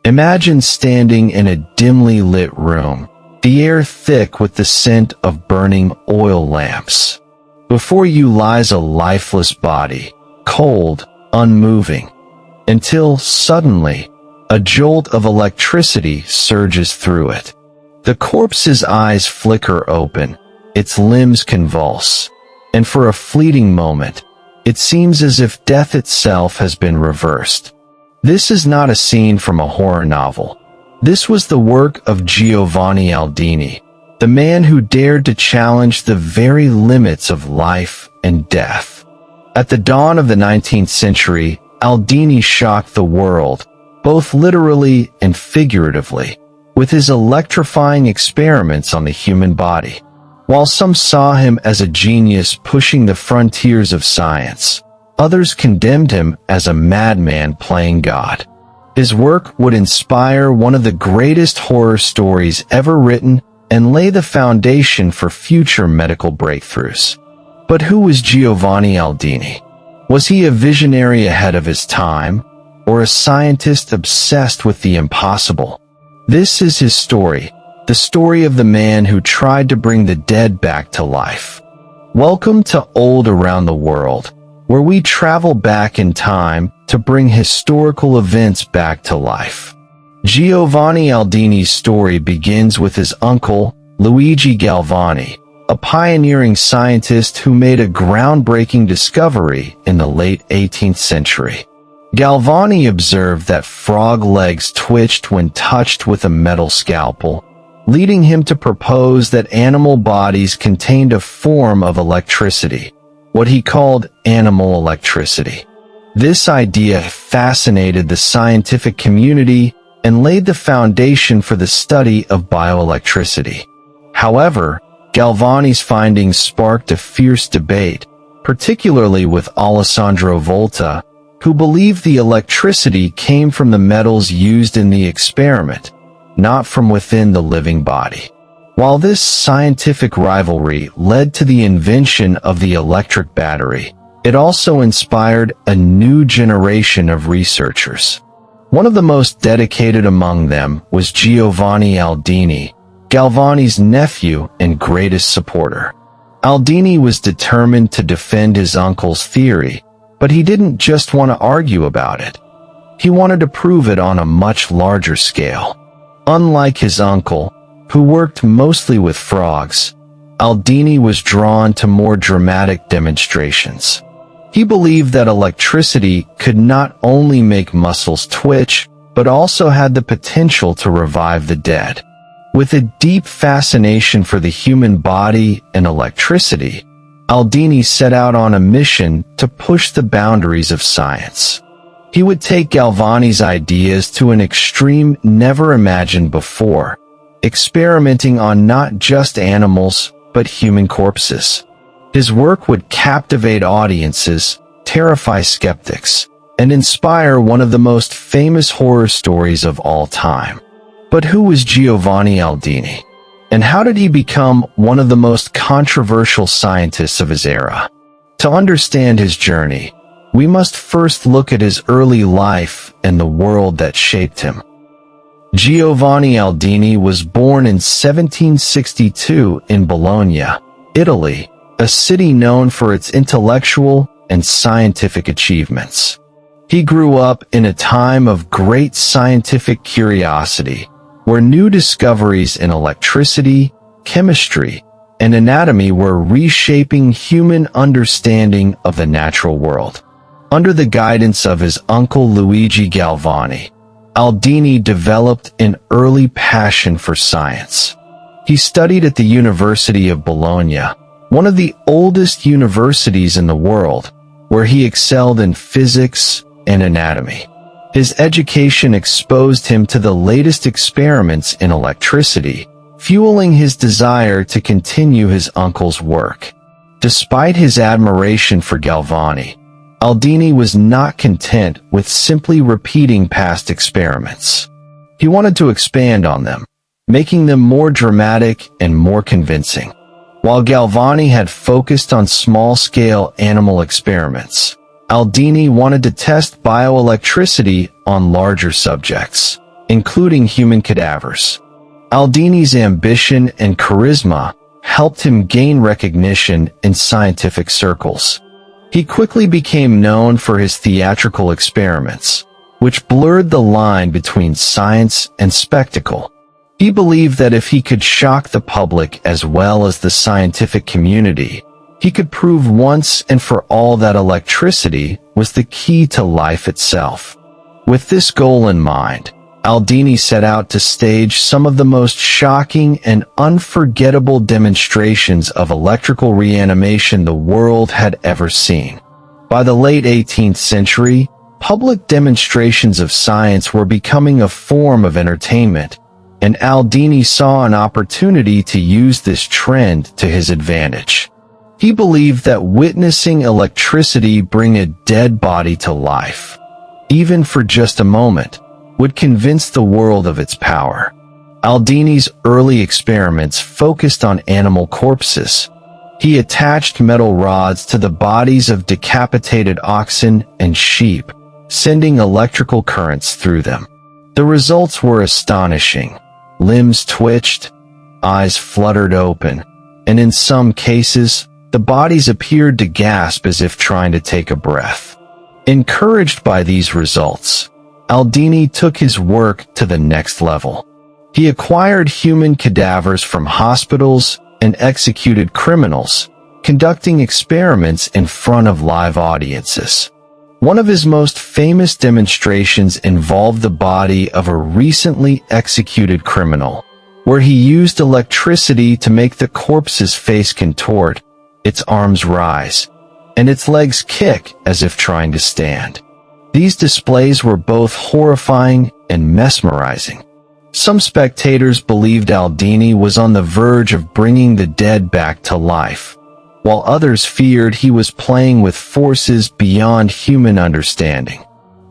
Imagine standing in a dimly lit room, the air thick with the scent of burning oil lamps. Before you lies a lifeless body, cold, unmoving, until suddenly, a jolt of electricity surges through it. The corpse's eyes flicker open, its limbs convulse, and for a fleeting moment, it seems as if death itself has been reversed. This is not a scene from a horror novel. This was the work of Giovanni Aldini, the man who dared to challenge the very limits of life and death. At the dawn of the 19th century, Aldini shocked the world, both literally and figuratively, with his electrifying experiments on the human body. While some saw him as a genius pushing the frontiers of science, others condemned him as a madman playing God. His work would inspire one of the greatest horror stories ever written and lay the foundation for future medical breakthroughs. But who was Giovanni Aldini? Was he a visionary ahead of his time, or a scientist obsessed with the impossible? This is his story, the story of the man who tried to bring the dead back to life. Welcome to Old Around the World, where we travel back in time to bring historical events back to life. Giovanni Aldini's story begins with his uncle, Luigi Galvani, a pioneering scientist who made a groundbreaking discovery in the late 18th century. Galvani observed that frog legs twitched when touched with a metal scalpel, leading him to propose that animal bodies contained a form of electricity, what he called animal electricity. This idea fascinated the scientific community and laid the foundation for the study of bioelectricity. However, Galvani's findings sparked a fierce debate, particularly with Alessandro Volta, who believed the electricity came from the metals used in the experiment, not from within the living body. While this scientific rivalry led to the invention of the electric battery, it also inspired a new generation of researchers. One of the most dedicated among them was Giovanni Aldini, Galvani's nephew and greatest supporter. Aldini was determined to defend his uncle's theory, but he didn't just want to argue about it. He wanted to prove it on a much larger scale. Unlike his uncle, who worked mostly with frogs, Aldini was drawn to more dramatic demonstrations. He believed that electricity could not only make muscles twitch, but also had the potential to revive the dead. With a deep fascination for the human body and electricity, Aldini set out on a mission to push the boundaries of science. He would take Galvani's ideas to an extreme never imagined before, experimenting on not just animals, but human corpses. His work would captivate audiences, terrify skeptics, and inspire one of the most famous horror stories of all time. But who was Giovanni Aldini? And how did he become one of the most controversial scientists of his era? To understand his journey, we must first look at his early life and the world that shaped him. Giovanni Aldini was born in 1762 in Bologna, Italy, a city known for its intellectual and scientific achievements. He grew up in a time of great scientific curiosity, where new discoveries in electricity, chemistry, and anatomy were reshaping human understanding of the natural world. Under the guidance of his uncle Luigi Galvani, Aldini developed an early passion for science. He studied at the University of Bologna, one of the oldest universities in the world, where he excelled in physics and anatomy. His education exposed him to the latest experiments in electricity, fueling his desire to continue his uncle's work. Despite his admiration for Galvani, Aldini was not content with simply repeating past experiments. He wanted to expand on them, making them more dramatic and more convincing. While Galvani had focused on small-scale animal experiments, Aldini wanted to test bioelectricity on larger subjects. including human cadavers. Aldini's ambition and charisma helped him gain recognition in scientific circles. He quickly became known for his theatrical experiments, which blurred the line between science and spectacle. He believed that if he could shock the public as well as the scientific community, he could prove once and for all that electricity was the key to life itself. With this goal in mind, Aldini set out to stage some of the most shocking and unforgettable demonstrations of electrical reanimation the world had ever seen. By the late 18th century, public demonstrations of science were becoming a form of entertainment, and Aldini saw an opportunity to use this trend to his advantage. He believed that witnessing electricity bring a dead body to life, even for just a moment, would convince the world of its power. Aldini's early experiments focused on animal corpses. He attached metal rods to the bodies of decapitated oxen and sheep, sending electrical currents through them. The results were astonishing. Limbs twitched, eyes fluttered open, and in some cases, the bodies appeared to gasp as if trying to take a breath. Encouraged by these results, Aldini took his work to the next level. He acquired human cadavers from hospitals and executed criminals, conducting experiments in front of live audiences. One of his most famous demonstrations involved the body of a recently executed criminal, where he used electricity to make the corpse's face contort, its arms rise, and its legs kick as if trying to stand. These displays were both horrifying and mesmerizing. Some spectators believed Aldini was on the verge of bringing the dead back to life, while others feared he was playing with forces beyond human understanding.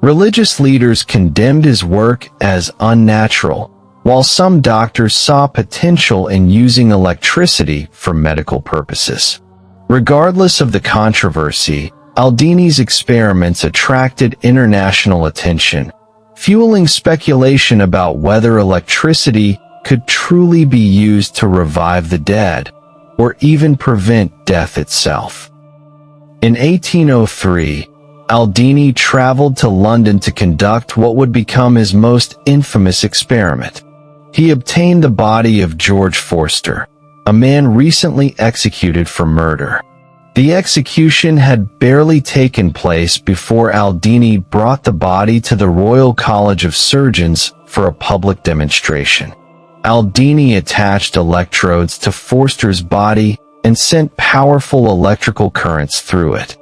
Religious leaders condemned his work as unnatural, while some doctors saw potential in using electricity for medical purposes. Regardless of the controversy, Aldini's experiments attracted international attention, fueling speculation about whether electricity could truly be used to revive the dead, or even prevent death itself. In 1803, Aldini traveled to London to conduct what would become his most infamous experiment. He obtained the body of George Forster, a man recently executed for murder. The execution had barely taken place before Aldini brought the body to the Royal College of Surgeons for a public demonstration. Aldini attached electrodes to Forster's body and sent powerful electrical currents through it.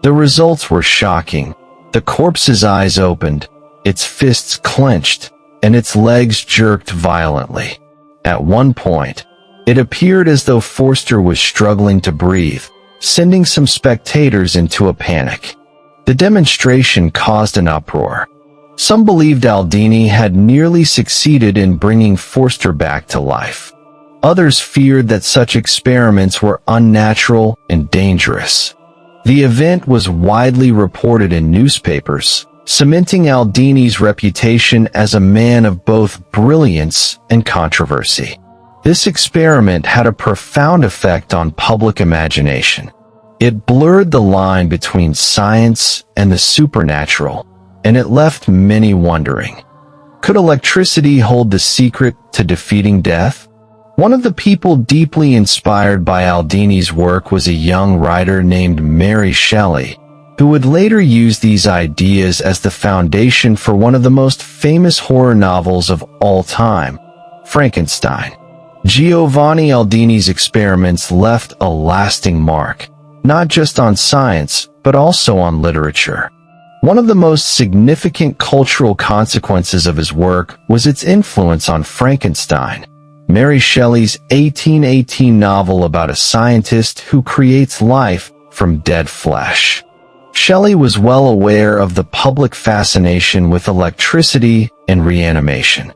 The results were shocking. The corpse's eyes opened, its fists clenched, and its legs jerked violently. At one point, it appeared as though Forster was struggling to breathe, sending some spectators into a panic. The demonstration caused an uproar. Some believed Aldini had nearly succeeded in bringing Forster back to life. Others feared that such experiments were unnatural and dangerous. The event was widely reported in newspapers, cementing Aldini's reputation as a man of both brilliance and controversy. This experiment had a profound effect on public imagination. It blurred the line between science and the supernatural, and it left many wondering. Could electricity hold the secret to defeating death? One of the people deeply inspired by Aldini's work was a young writer named Mary Shelley, who would later use these ideas as the foundation for one of the most famous horror novels of all time, Frankenstein. Giovanni Aldini's experiments left a lasting mark, not just on science, but also on literature. One of the most significant cultural consequences of his work was its influence on Frankenstein, Mary Shelley's 1818 novel about a scientist who creates life from dead flesh. Shelley was well aware of the public fascination with electricity and reanimation.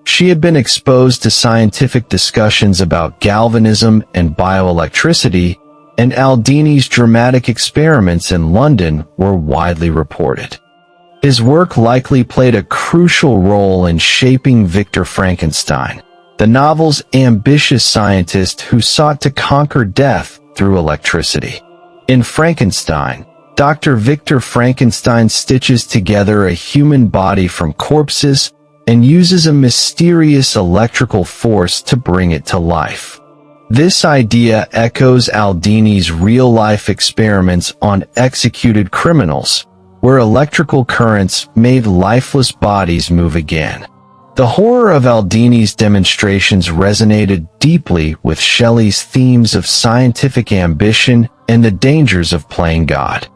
She had been exposed to scientific discussions about galvanism and bioelectricity, and Aldini's dramatic experiments in London were widely reported. His work likely played a crucial role in shaping Victor Frankenstein, the novel's ambitious scientist who sought to conquer death through electricity. In Frankenstein, Dr. Victor Frankenstein stitches together a human body from corpses and uses a mysterious electrical force to bring it to life. This idea echoes Aldini's real-life experiments on executed criminals, where electrical currents made lifeless bodies move again. The horror of Aldini's demonstrations resonated deeply with Shelley's themes of scientific ambition and the dangers of playing God.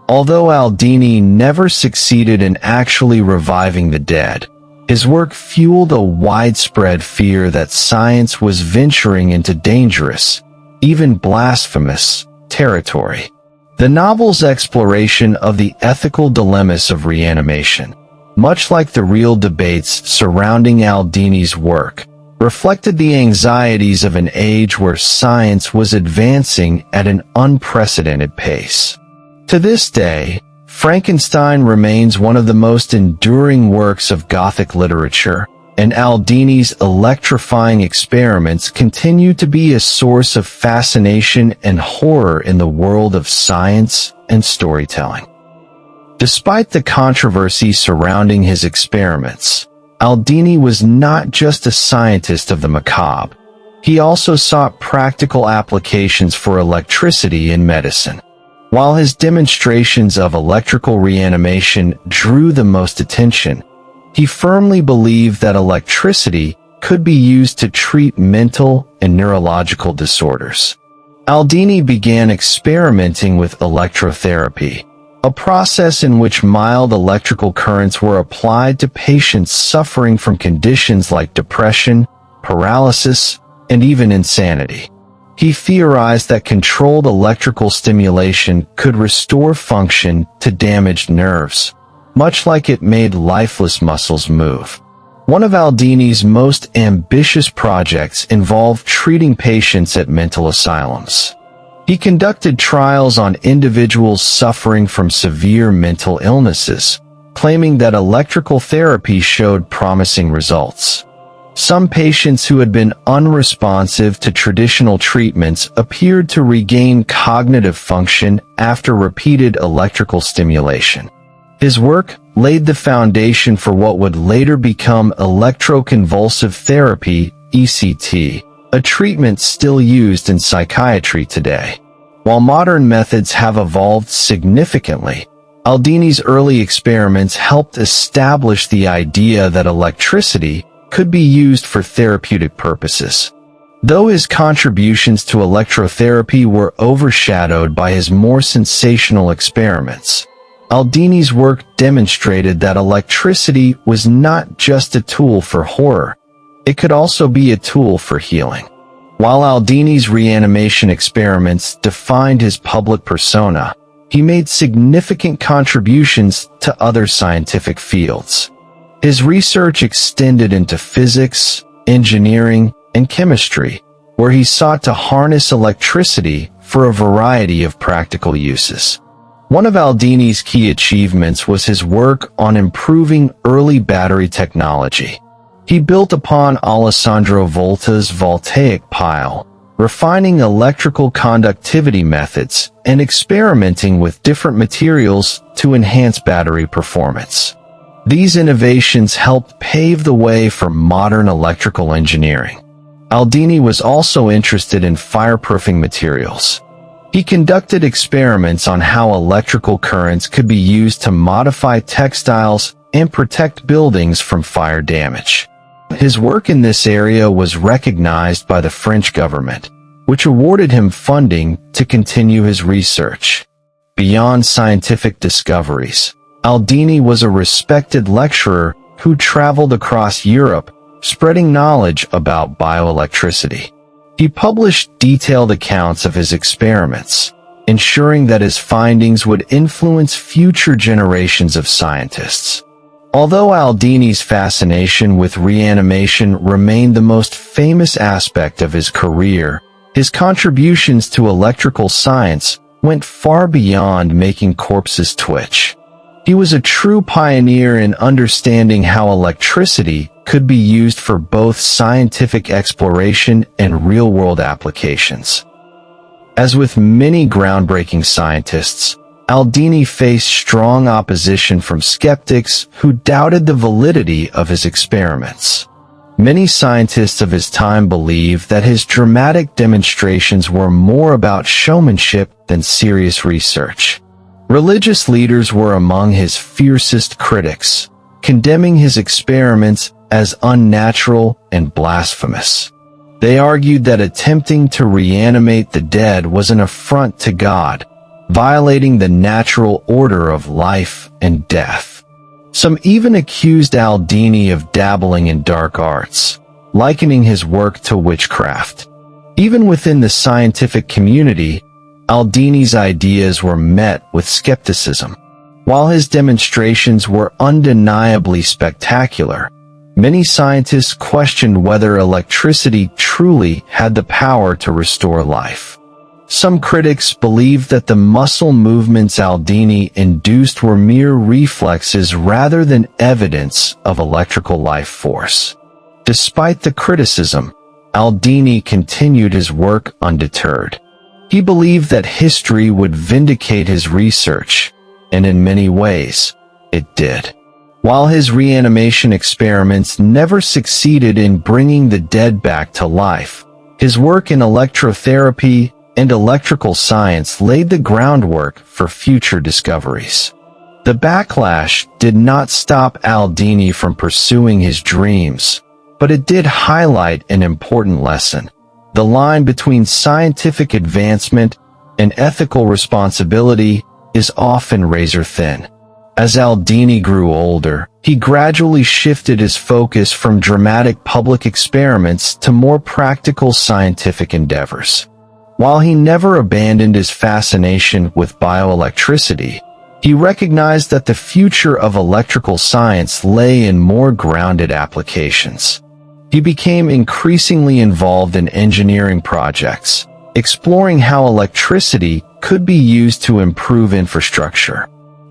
Although Aldini never succeeded in actually reviving the dead, his work fueled a widespread fear that science was venturing into dangerous, even blasphemous, territory. The novel's exploration of the ethical dilemmas of reanimation, much like the real debates surrounding Aldini's work, reflected the anxieties of an age where science was advancing at an unprecedented pace. To this day, Frankenstein remains one of the most enduring works of Gothic literature, and Aldini's electrifying experiments continue to be a source of fascination and horror in the world of science and storytelling. Despite the controversy surrounding his experiments, Aldini was not just a scientist of the macabre. He also sought practical applications for electricity in medicine. While his demonstrations of electrical reanimation drew the most attention, he firmly believed that electricity could be used to treat mental and neurological disorders. Aldini began experimenting with electrotherapy, a process in which mild electrical currents were applied to patients suffering from conditions like depression, paralysis, and even insanity. He theorized that controlled electrical stimulation could restore function to damaged nerves, much like it made lifeless muscles move. One of Aldini's most ambitious projects involved treating patients at mental asylums. He conducted trials on individuals suffering from severe mental illnesses, claiming that electrical therapy showed promising results. Some patients who had been unresponsive to traditional treatments appeared to regain cognitive function after repeated electrical stimulation. His work laid the foundation for what would later become electroconvulsive therapy, ECT, a treatment still used in psychiatry today. While modern methods have evolved significantly, Aldini's early experiments helped establish the idea that electricity could be used for therapeutic purposes. Though his contributions to electrotherapy were overshadowed by his more sensational experiments, Aldini's work demonstrated that electricity was not just a tool for horror, it could also be a tool for healing. While Aldini's reanimation experiments defined his public persona, he made significant contributions to other scientific fields. His research extended into physics, engineering, and chemistry, where he sought to harness electricity for a variety of practical uses. One of Aldini's key achievements was his work on improving early battery technology. He built upon Alessandro Volta's voltaic pile, refining electrical conductivity methods and experimenting with different materials to enhance battery performance. These innovations helped pave the way for modern electrical engineering. Aldini was also interested in fireproofing materials. He conducted experiments on how electrical currents could be used to modify textiles and protect buildings from fire damage. His work in this area was recognized by the French government, which awarded him funding to continue his research. Beyond scientific discoveries, Aldini was a respected lecturer who traveled across Europe, spreading knowledge about bioelectricity. He published detailed accounts of his experiments, ensuring that his findings would influence future generations of scientists. Although Aldini's fascination with reanimation remained the most famous aspect of his career, his contributions to electrical science went far beyond making corpses twitch. He was a true pioneer in understanding how electricity could be used for both scientific exploration and real-world applications. As with many groundbreaking scientists, Aldini faced strong opposition from skeptics who doubted the validity of his experiments. Many scientists of his time believed that his dramatic demonstrations were more about showmanship than serious research. Religious leaders were among his fiercest critics, condemning his experiments as unnatural and blasphemous. They argued that attempting to reanimate the dead was an affront to God, violating the natural order of life and death. Some even accused Aldini of dabbling in dark arts, likening his work to witchcraft. Even within the scientific community, Aldini's ideas were met with skepticism. While his demonstrations were undeniably spectacular, many scientists questioned whether electricity truly had the power to restore life. Some critics believed that the muscle movements Aldini induced were mere reflexes rather than evidence of electrical life force. Despite the criticism, Aldini continued his work undeterred. He believed that history would vindicate his research, and in many ways, it did. While his reanimation experiments never succeeded in bringing the dead back to life, his work in electrotherapy and electrical science laid the groundwork for future discoveries. The backlash did not stop Aldini from pursuing his dreams, but it did highlight an important lesson. The line between scientific advancement and ethical responsibility is often razor-thin. As Aldini grew older, he gradually shifted his focus from dramatic public experiments to more practical scientific endeavors. While he never abandoned his fascination with bioelectricity, he recognized that the future of electrical science lay in more grounded applications. He became increasingly involved in engineering projects, exploring how electricity could be used to improve infrastructure.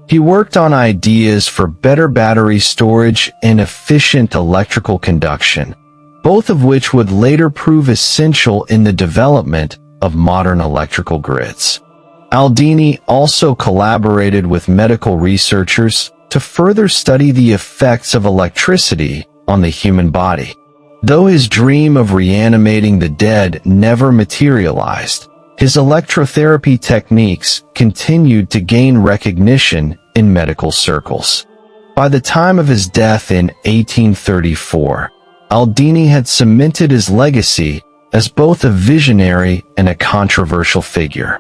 He worked on ideas for better battery storage and efficient electrical conduction, both of which would later prove essential in the development of modern electrical grids. Aldini also collaborated with medical researchers to further study the effects of electricity on the human body. Though his dream of reanimating the dead never materialized, his electrotherapy techniques continued to gain recognition in medical circles. By the time of his death in 1834, Aldini had cemented his legacy as both a visionary and a controversial figure.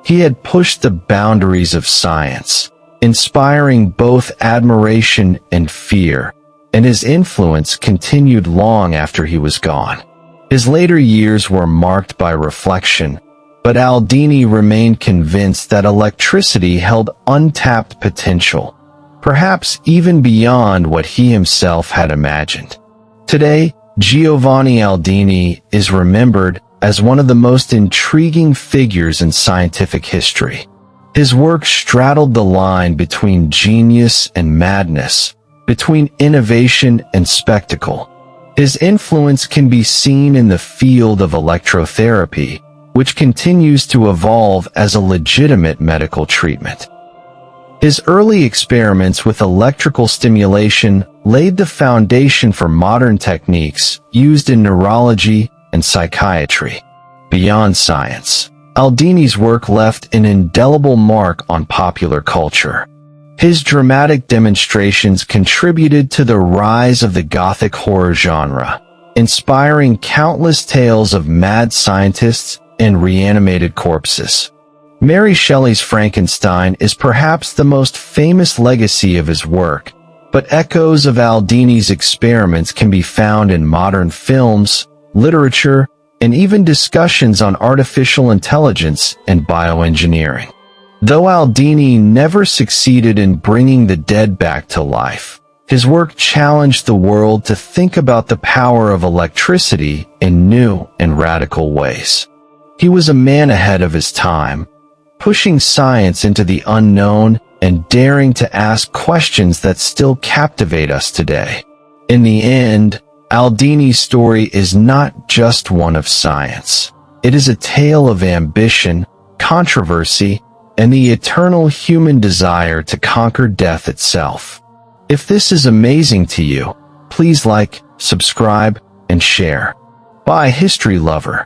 He had pushed the boundaries of science, inspiring both admiration and fear, and his influence continued long after he was gone. His later years were marked by reflection, but Aldini remained convinced that electricity held untapped potential, perhaps even beyond what he himself had imagined. Today, Giovanni Aldini is remembered as one of the most intriguing figures in scientific history. His work straddled the line between genius and madness, between innovation and spectacle. His influence can be seen in the field of electrotherapy, which continues to evolve as a legitimate medical treatment. His early experiments with electrical stimulation laid the foundation for modern techniques used in neurology and psychiatry. Beyond science, Aldini's work left an indelible mark on popular culture. His dramatic demonstrations contributed to the rise of the Gothic horror genre, inspiring countless tales of mad scientists and reanimated corpses. Mary Shelley's Frankenstein is perhaps the most famous legacy of his work, but echoes of Aldini's experiments can be found in modern films, literature, and even discussions on artificial intelligence and bioengineering. Though Aldini never succeeded in bringing the dead back to life, his work challenged the world to think about the power of electricity in new and radical ways. He was a man ahead of his time, pushing science into the unknown and daring to ask questions that still captivate us today. In the end, Aldini's story is not just one of science. It is a tale of ambition, controversy, and the eternal human desire to conquer death itself. If this is amazing to you, please like, subscribe, and share. Bye, history lover.